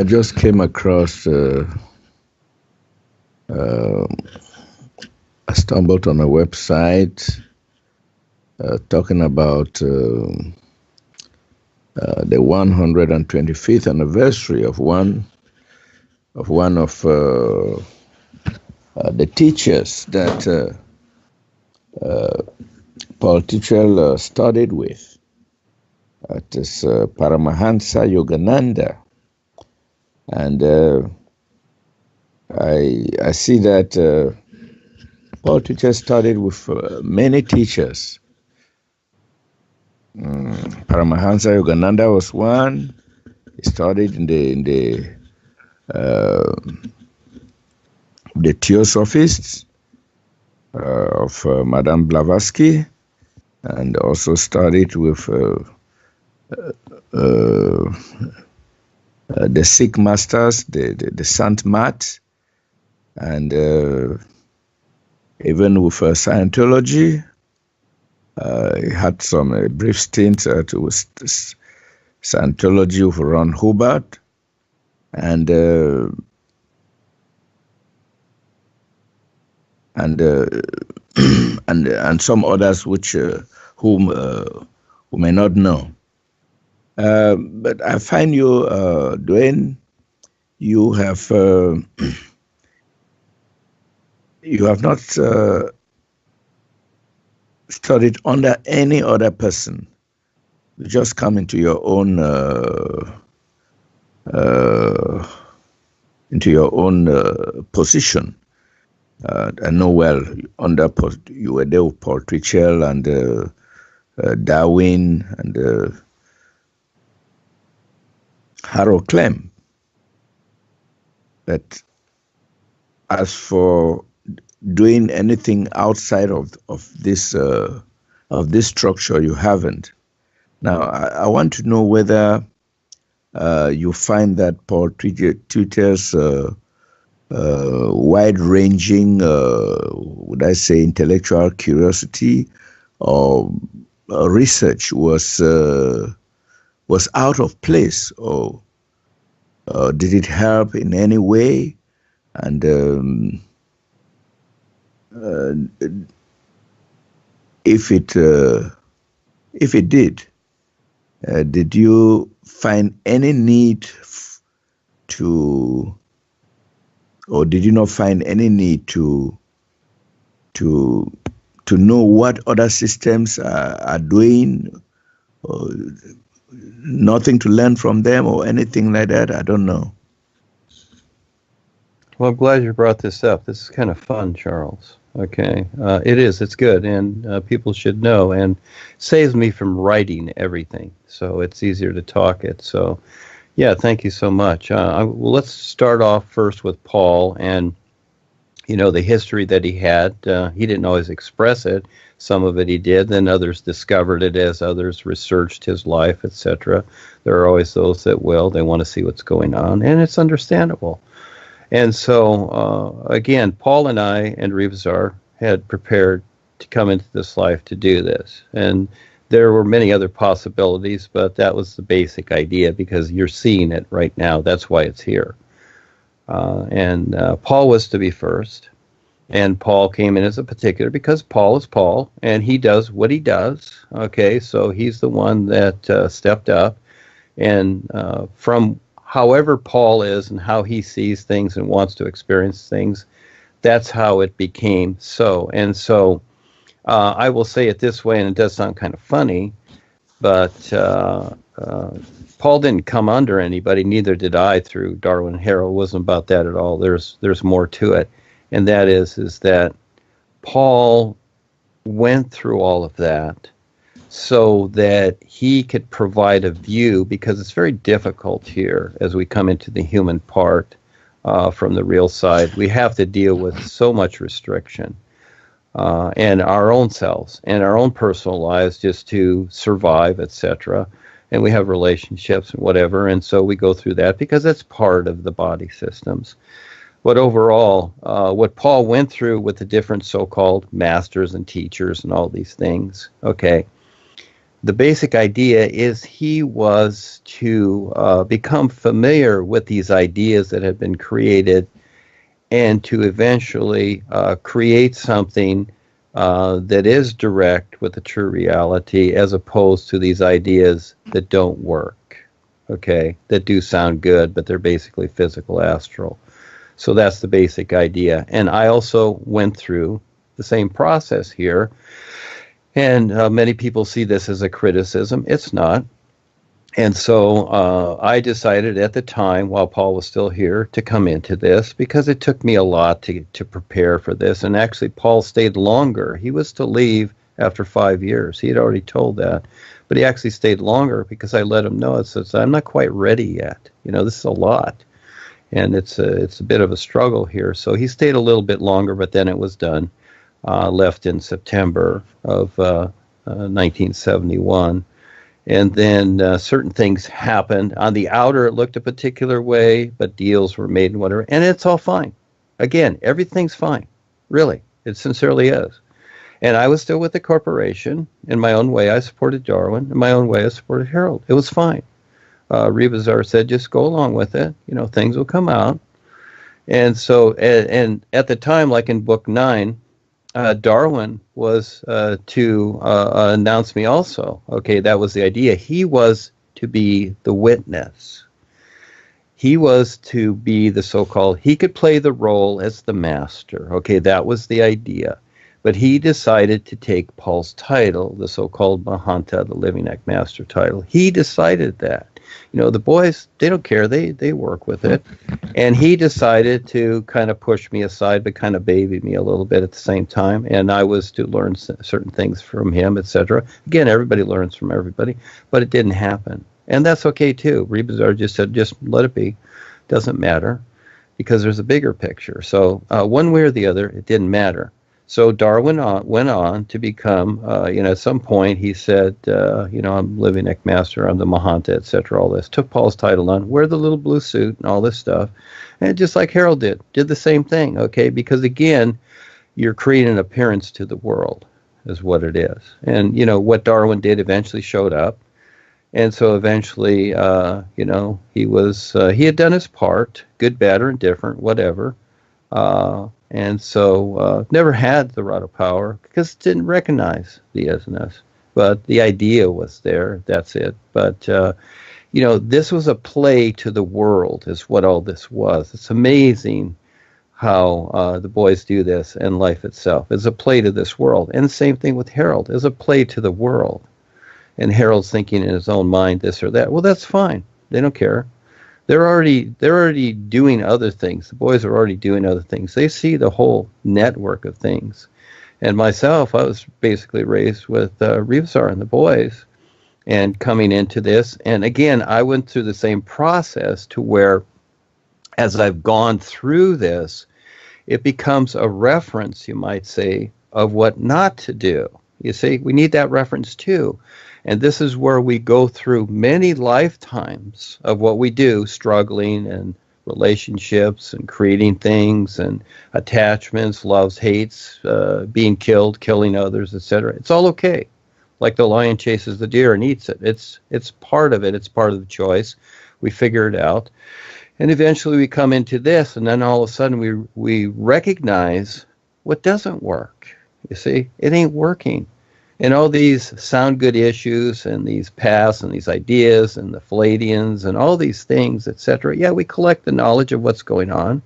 just came across, uh, I stumbled on a website talking about the 125th anniversary of one of the teachers that Paul Tichel studied with. It is Paramahansa Yogananda. And I see that Paul Tichel studied with many teachers. Paramahansa Yogananda was one. He studied in the Theosophists of Madame Blavatsky, and also studied with the Sikh masters, the Sant Mat, and even with Scientology. He had some brief stint with Scientology with Ron Hubbard, and some others which whom may not know. But I find you, Duane, you have not studied under any other person. You just come into your own position. I know well. You were there with Paul Twitchell and Darwin and Harold Clem. But as for doing anything outside of this structure, you haven't. Now, I want to know whether you find that Paul Twitchell's wide-ranging, would I say, intellectual curiosity or research was out of place, or did it help in any way? And if it did you find any need to, or did you not find any need to know what other systems are doing, or nothing to learn from them or anything like that? I don't know. Well, I'm glad you brought this up. This is kind of fun, Charles. Okay. It is. It's good. And people should know, and saves me from writing everything. So it's easier to talk it. So, yeah, thank you so much. Well, let's start off first with Paul and, the history that he had. He didn't always express it. Some of it he did. Then others discovered it as others researched his life, etc. There are always those that will. They want to see what's going on, and it's understandable. And so, again, Paul and I and Rivazar had prepared to come into this life to do this. And there were many other possibilities, but that was the basic idea, because you're seeing it right now. That's why it's here. And Paul was to be first. And Paul came in as a particular because Paul is Paul, and he does what he does. Okay, so he's the one that stepped up. And from however Paul is and how he sees things and wants to experience things, that's how it became so. And so I will say it this way, and it does sound kind of funny, but Paul didn't come under anybody, neither did I through Darwin and Harold. It wasn't about that at all. There's more to it. And that is that Paul went through all of that so that he could provide a view, because it's very difficult here as we come into the human part from the real side. We have to deal with so much restriction and our own selves and our own personal lives just to survive, etc. And we have relationships and whatever, and so we go through that because that's part of the body systems. But overall, what Paul went through with the different so-called masters and teachers and all these things, okay, the basic idea is he was to become familiar with these ideas that had been created and to eventually create something that is direct with the true reality, as opposed to these ideas that don't work, okay, that do sound good, but they're basically physical astral. So that's the basic idea. And I also went through the same process here. And many people see this as a criticism. It's not. And so I decided at the time, while Paul was still here, to come into this, because it took me a lot to prepare for this. And actually, Paul stayed longer. He was to leave after 5 years. He had already told that. But he actually stayed longer because I let him know, it says, I'm not quite ready yet. You know, this is a lot. And it's a bit of a struggle here. So he stayed a little bit longer, but then it was done. Left in September of 1971. And then certain things happened. On the outer, it looked a particular way, but deals were made and whatever. And it's all fine. Again, everything's fine. Really. It sincerely is. And I was still with the corporation. In my own way, I supported Darwin. In my own way, I supported Harold. It was fine. Rebazar said, just go along with it. You know, things will come out. And so, and at the time, like in book 9, Darwin was to announce me also. Okay, that was the idea. He was to be the witness. He was to be the so-called, he could play the role as the master. Okay, that was the idea. But he decided to take Paul's title, the so-called Mahanta, the Living Act Master title. He decided that. You know, the boys, they don't care. They work with it. And he decided to kind of push me aside, but kind of baby me a little bit at the same time. And I was to learn certain things from him, etc. Again, everybody learns from everybody, but it didn't happen. And that's okay, too. Rebazar just said, just let it be. Doesn't matter, because there's a bigger picture. So one way or the other, it didn't matter. So Darwin went on to become, at some point he said, I'm Living Act Master, I'm the Mahanta, etc., all this. Took Paul's title on, wear the little blue suit and all this stuff. And just like Harold did the same thing, okay? Because again, you're creating an appearance to the world is what it is. And, what Darwin did eventually showed up. And so eventually, he had done his part, good, bad, or indifferent, whatever. And so never had the rod of power because it didn't recognize the isness. But the idea was there. That's it. But, this was a play to the world is what all this was. It's amazing how the boys do this, and life itself is a play to this world. And the same thing with Harold is a play to the world. And Harold's thinking in his own mind this or that. Well, that's fine. They don't care. They're already doing other things. The boys are already doing other things. They see the whole network of things. And myself, I was basically raised with Rebazar and the boys and coming into this. And again, I went through the same process to where, as I've gone through this, it becomes a reference, you might say, of what not to do. You see, we need that reference too. And this is where we go through many lifetimes of what we do, struggling and relationships and creating things and attachments, loves, hates, being killed, killing others, etc. It's all okay. Like the lion chases the deer and eats it. It's part of it. It's part of the choice. We figure it out. And eventually we come into this, and then all of a sudden we recognize what doesn't work. You see, it ain't working. And all these sound good issues and these paths and these ideas and the Palladians and all these things, etc. Yeah, we collect the knowledge of what's going on,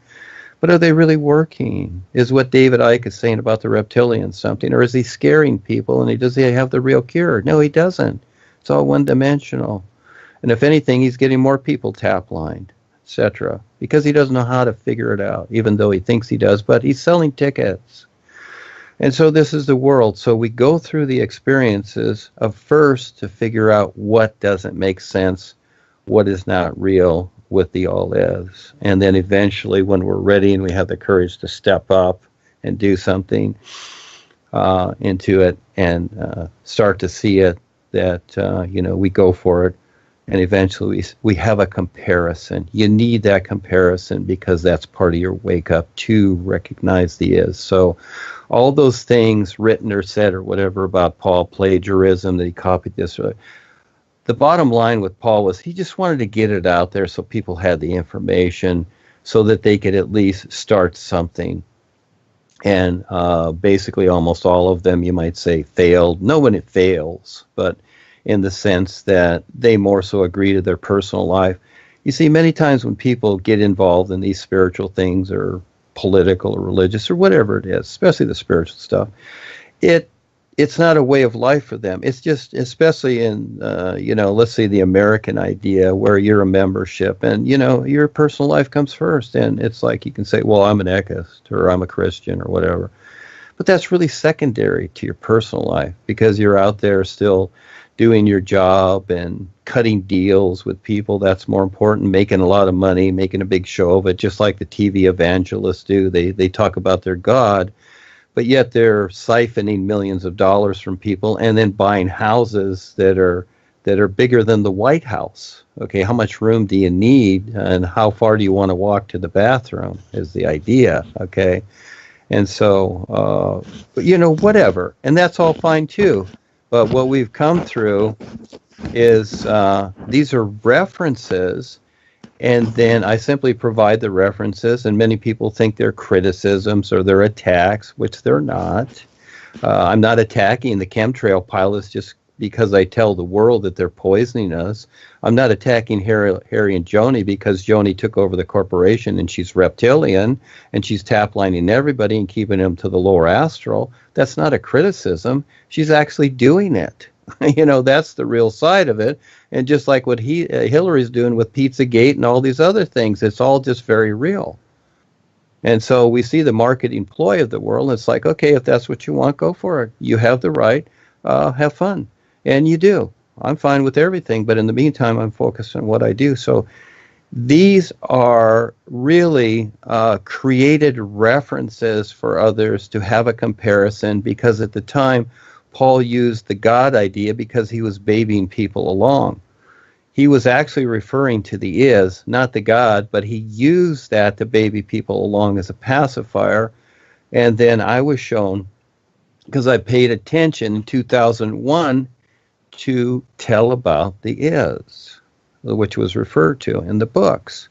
but are they really working? Is what David Icke is saying about the reptilians something? Or is he scaring people and does he have the real cure? No, he doesn't. It's all one-dimensional. And if anything, he's getting more people tap-lined, etc. Because he doesn't know how to figure it out, even though he thinks he does, but he's selling tickets. And so this is the world. So we go through the experiences of first to figure out what doesn't make sense, what is not real, what the all is. And then eventually when we're ready and we have the courage to step up and do something into it and start to see it, that, we go for it. And eventually we have a comparison. You need that comparison because that's part of your wake up to recognize the is. So all those things written or said or whatever about Paul, plagiarism, that he copied this, the bottom line with Paul was he just wanted to get it out there so people had the information so that they could at least start something. And basically almost all of them, you might say, failed. No one fails, but in the sense that they more so agree to their personal life. You see, many times when people get involved in these spiritual things or political or religious or whatever it is, especially the spiritual stuff, it's not a way of life for them. It's just, especially in, let's say the American idea where you're a membership and, your personal life comes first. And it's like you can say, well, I'm an atheist or I'm a Christian or whatever. But that's really secondary to your personal life because you're out there still doing your job and cutting deals with people. That's more important, making a lot of money, making a big show of it, just like the TV evangelists do. They talk about their God, but yet they're siphoning millions of dollars from people and then buying houses that are bigger than the White House. Okay, how much room do you need and how far do you want to walk to the bathroom is the idea, okay? And so, whatever. And that's all fine too. But what we've come through is these are references, and then I simply provide the references, and many people think they're criticisms or they're attacks, which they're not. I'm not attacking the chemtrail pilots just because I tell the world that they're poisoning us. I'm not attacking Harry and Joni because Joni took over the corporation and she's reptilian and she's taplining everybody and keeping them to the lower astral. That's not a criticism. She's actually doing it. That's the real side of it. And just like what Hillary's doing with Pizzagate and all these other things, it's all just very real. And so we see the marketing ploy of the world. And it's like, okay, if that's what you want, go for it. You have the right. Have fun. And you do. I'm fine with everything, but in the meantime, I'm focused on what I do. So these are really created references for others to have a comparison because at the time, Paul used the God idea because he was babying people along. He was actually referring to the is, not the God, but he used that to baby people along as a pacifier. And then I was shown, because I paid attention in 2001, to tell about the is, which was referred to in the books.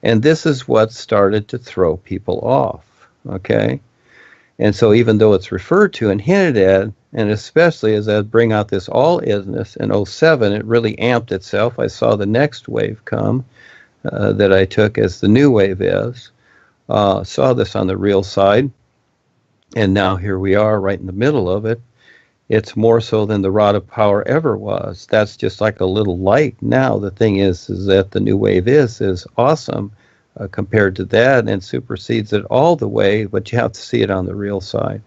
And this is what started to throw people off, okay? And so even though it's referred to and hinted at, and especially as I bring out this all-isness in '07, it really amped itself. I saw the next wave come that I took as the new wave is. Saw this on the real side, and now here we are right in the middle of it. It's more so than the rod of power ever was. That's just like a little light. Now the thing is that the new wave is awesome compared to that and supersedes it all the way, but you have to see it on the real side.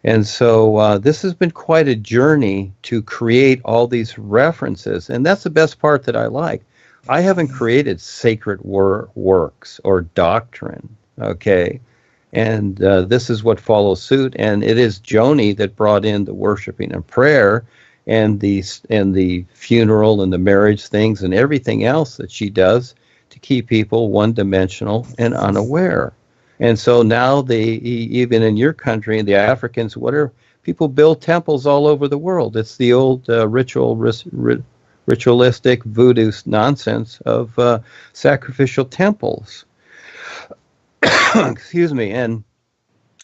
And so this has been quite a journey to create all these references, and that's the best part that I like. I haven't created sacred works or doctrine, okay? And this is what follows suit, and it is Joni that brought in the worshiping and prayer and the funeral and the marriage things and everything else that she does to keep people one-dimensional and unaware. And so now even in your country, the Africans, whatever, people build temples all over the world. It's the old ritualistic voodoo nonsense of sacrificial temples. Excuse me. And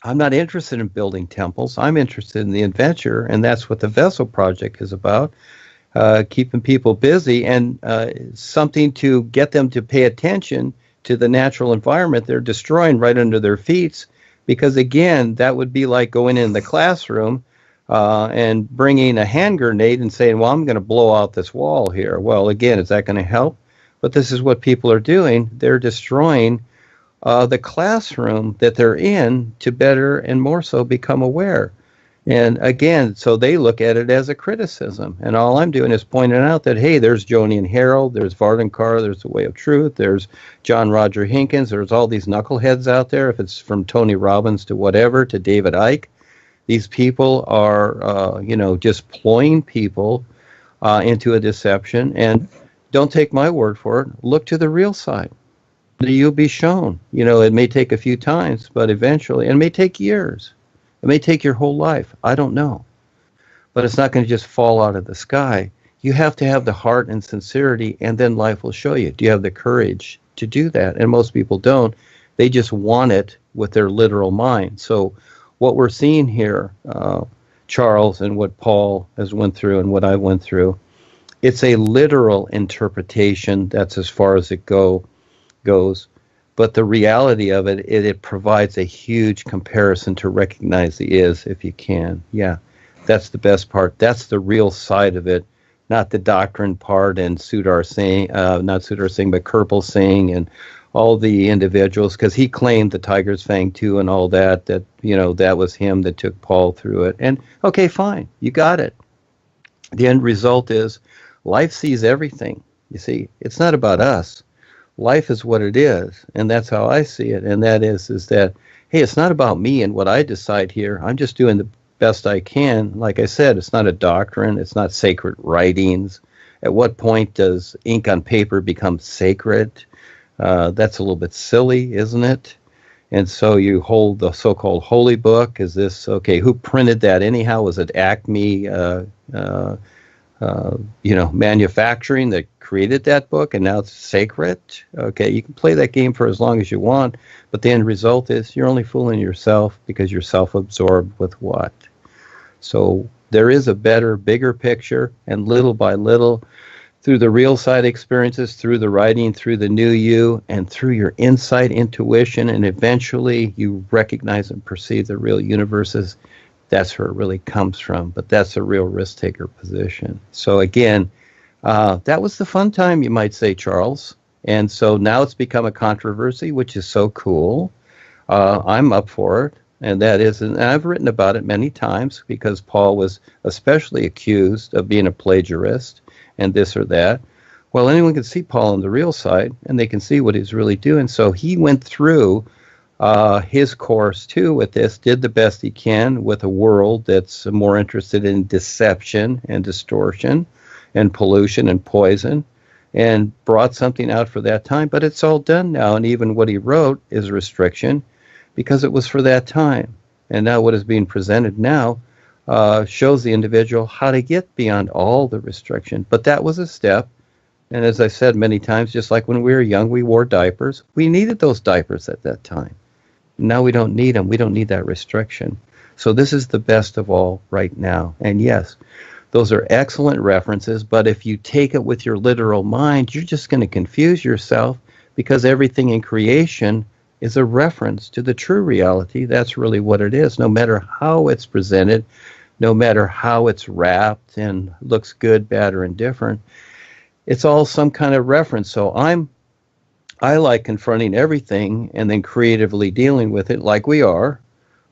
I'm not interested in building temples. I'm interested in the adventure, and that's what the Vessel Project is about, keeping people busy and something to get them to pay attention to the natural environment they're destroying right under their feet. Because, again, that would be like going in the classroom and bringing a hand grenade and saying, well, I'm going to blow out this wall here. Well, again, is that going to help? But this is what people are doing. They're destroying the classroom that they're in to better and more so become aware. And again, so they look at it as a criticism. And all I'm doing is pointing out that, hey, there's Joni and Harold, there's Vardankar, there's The Way of Truth, there's John Roger Hinkins, there's all these knuckleheads out there, if it's from Tony Robbins to whatever, to David Icke. These people are, just ploying people into a deception and don't take my word for it. Look to the real side. You'll be shown. It may take a few times, but eventually, and it may take years. It may take your whole life. I don't know. But it's not going to just fall out of the sky. You have to have the heart and sincerity, and then life will show you. Do you have the courage to do that? And most people don't. They just want it with their literal mind. So what we're seeing here, Charles, and what Paul has went through and what I went through, it's a literal interpretation. That's as far as it goes. But the reality of it, it provides a huge comparison to recognize the is, if you can. Yeah, that's the best part. That's the real side of it, not the doctrine part and Sudar Singh, not Sudar Singh, but Kirpal Singh and all the individuals, because he claimed the Tiger's Fang too and all that that was him that took Paul through it. And okay, fine, you got it. The end result is life sees everything. You see, it's not about us. Life is what it is, and that's how I see it. And that is that, hey, it's not about me and what I decide here. I'm just doing the best I can. Like I said, it's not a doctrine. It's not sacred writings. At what point does ink on paper become sacred? That's a little bit silly, isn't it? And so you hold the so-called holy book. Is this, okay, who printed that anyhow? Was it Acme manufacturing that created that book, and now it's sacred? Okay, you can play that game for as long as you want, but the end result is you're only fooling yourself because you're self-absorbed with what? So there is a better, bigger picture, and little by little, through the real side experiences, through the writing, through the new you, and through your insight, intuition, and eventually you recognize and perceive the real universes. That's where it really comes from. But that's a real risk-taker position. So again, that was the fun time, you might say, Charles. And so now it's become a controversy, which is so cool. I'm up for it. And that is, and I've written about it many times because Paul was especially accused of being a plagiarist and this or that. Well, anyone can see Paul on the real side, and they can see what he's really doing. So he went through his course too with this, did the best he can with a world that's more interested in deception and distortion and pollution and poison, and brought something out for that time. But it's all done now, and even what he wrote is restriction because it was for that time. And now what is being presented now shows the individual how to get beyond all the restriction. But that was a step. And as I said many times, just like when we were young, we wore diapers. We needed those diapers at that time. Now we don't need them. We don't need that restriction. So this is the best of all right now. And yes, those are excellent references. But if you take it with your literal mind, you're just going to confuse yourself because everything in creation is a reference to the true reality. That's really what it is, no matter how it's presented, no matter how it's wrapped and looks good, bad, or indifferent. It's all some kind of reference. So I like confronting everything and then creatively dealing with it like we are.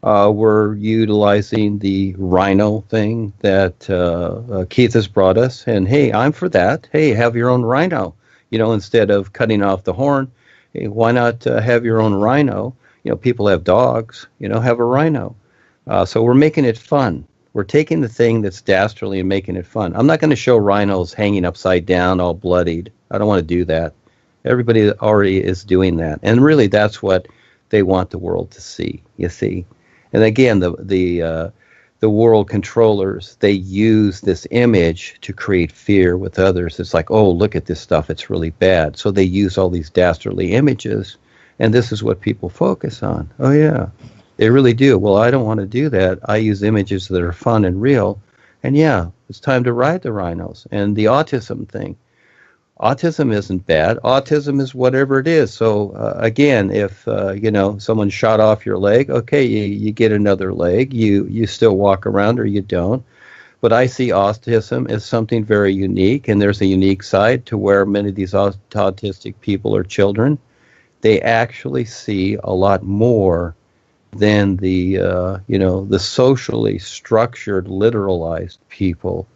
We're utilizing the rhino thing that Keith has brought us. And hey, I'm for that. Hey, have your own rhino. Instead of cutting off the horn, hey, why not have your own rhino? People have dogs, have a rhino. So we're making it fun. We're taking the thing that's dastardly and making it fun. I'm not going to show rhinos hanging upside down, all bloodied. I don't want to do that. Everybody already is doing that. And really, that's what they want the world to see, you see. And again, the world controllers, they use this image to create fear with others. It's like, oh, look at this stuff. It's really bad. So they use all these dastardly images. And this is what people focus on. Oh, yeah. They really do. Well, I don't want to do that. I use images that are fun and real. And yeah, it's time to ride the rhinos. And the autism thing. Autism isn't bad. Autism is whatever it is. So again, if someone shot off your leg, okay, you get another leg. You still walk around or you don't. But I see autism as something very unique, and there's a unique side to where many of these autistic people or children, they actually see a lot more than the socially structured, literalized people.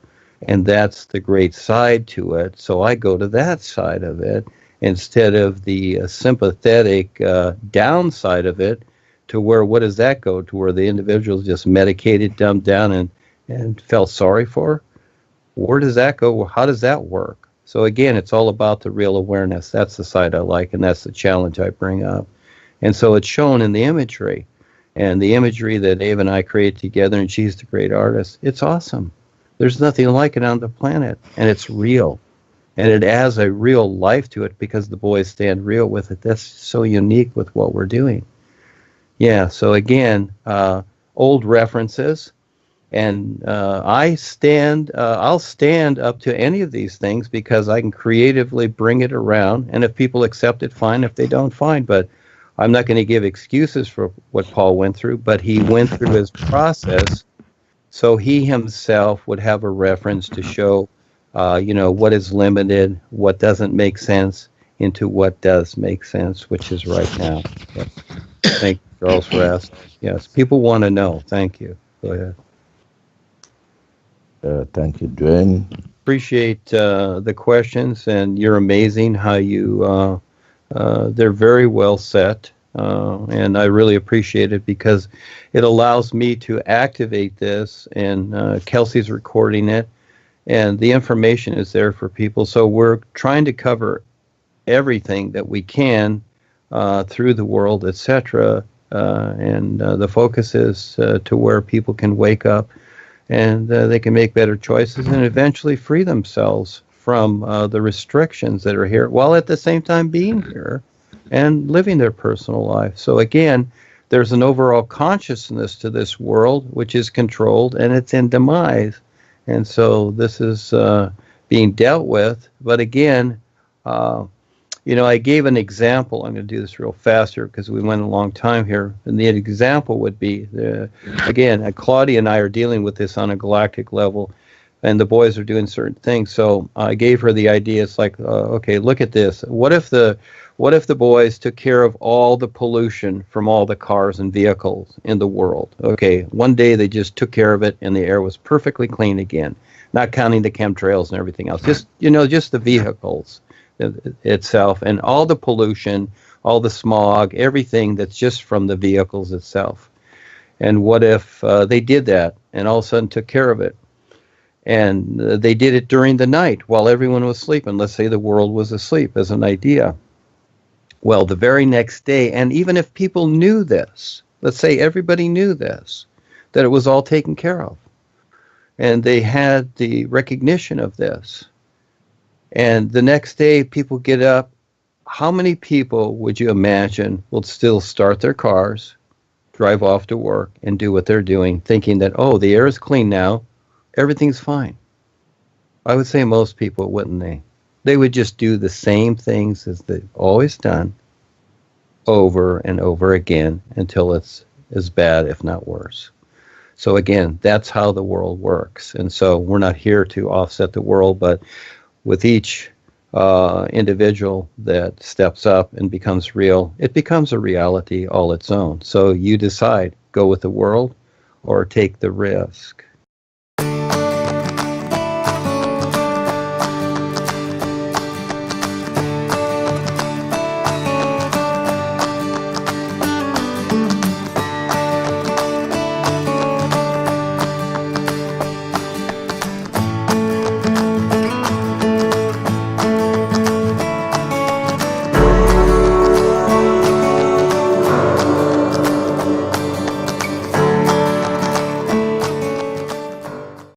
And that's the great side to it. So I go to that side of it instead of the sympathetic downside of it, to where, what does that go to, where the individual's just medicated, dumbed down, and felt sorry for? Where does that go? How does that work? So again, it's all about the real awareness. That's the side I like, and that's the challenge I bring up. And so it's shown in the imagery. And the imagery that Ava and I create together, and she's the great artist, it's awesome. There's nothing like it on the planet, and it's real. And it adds a real life to it because the boys stand real with it. That's so unique with what we're doing. Yeah, so again, old references, and I'll stand up to any of these things because I can creatively bring it around, and if people accept it, fine. If they don't, fine. But I'm not going to give excuses for what Paul went through, but he went through his process, so he himself would have a reference to show, what is limited, what doesn't make sense, into what does make sense, which is right now. Yes. Thank you, Charles, for asking. Yes, people want to know. Thank you. Go ahead. Thank you, Duane. Appreciate the questions, and you're amazing how you, they're very well set, and I really appreciate it because it allows me to activate this, and Kelsey's recording it, and the information is there for people. So we're trying to cover everything that we can through the world, etc., and the focus is to where people can wake up and they can make better choices and eventually free themselves from the restrictions that are here, while at the same time being here and living their personal life. So again, there's an overall consciousness to this world which is controlled, and it's in demise. And so this is being dealt with. But again, I gave an example. I'm going to do this real fast here because we went a long time here. And the example would be, again, Claudia and I are dealing with this on a galactic level, and the boys are doing certain things. So I gave her the idea. It's like, okay, look at this. What if the boys took care of all the pollution from all the cars and vehicles in the world? Okay, one day they just took care of it, and the air was perfectly clean again, not counting the chemtrails and everything else. Just the vehicles itself and all the pollution, all the smog, everything that's just from the vehicles itself. And what if they did that and all of a sudden took care of it? And they did it during the night while everyone was sleeping. Let's say the world was asleep, as an idea. Well, the very next day, and even if people knew this, let's say everybody knew this, that it was all taken care of, and they had the recognition of this, and the next day people get up, how many people would you imagine will still start their cars, drive off to work, and do what they're doing, thinking that, oh, the air is clean now, everything's fine? I would say most people, wouldn't they? They would just do the same things as they've always done over and over again until it's as bad, if not worse. So again, that's how the world works. And so we're not here to offset the world, but with each individual that steps up and becomes real, it becomes a reality all its own. So you decide, go with the world or take the risk.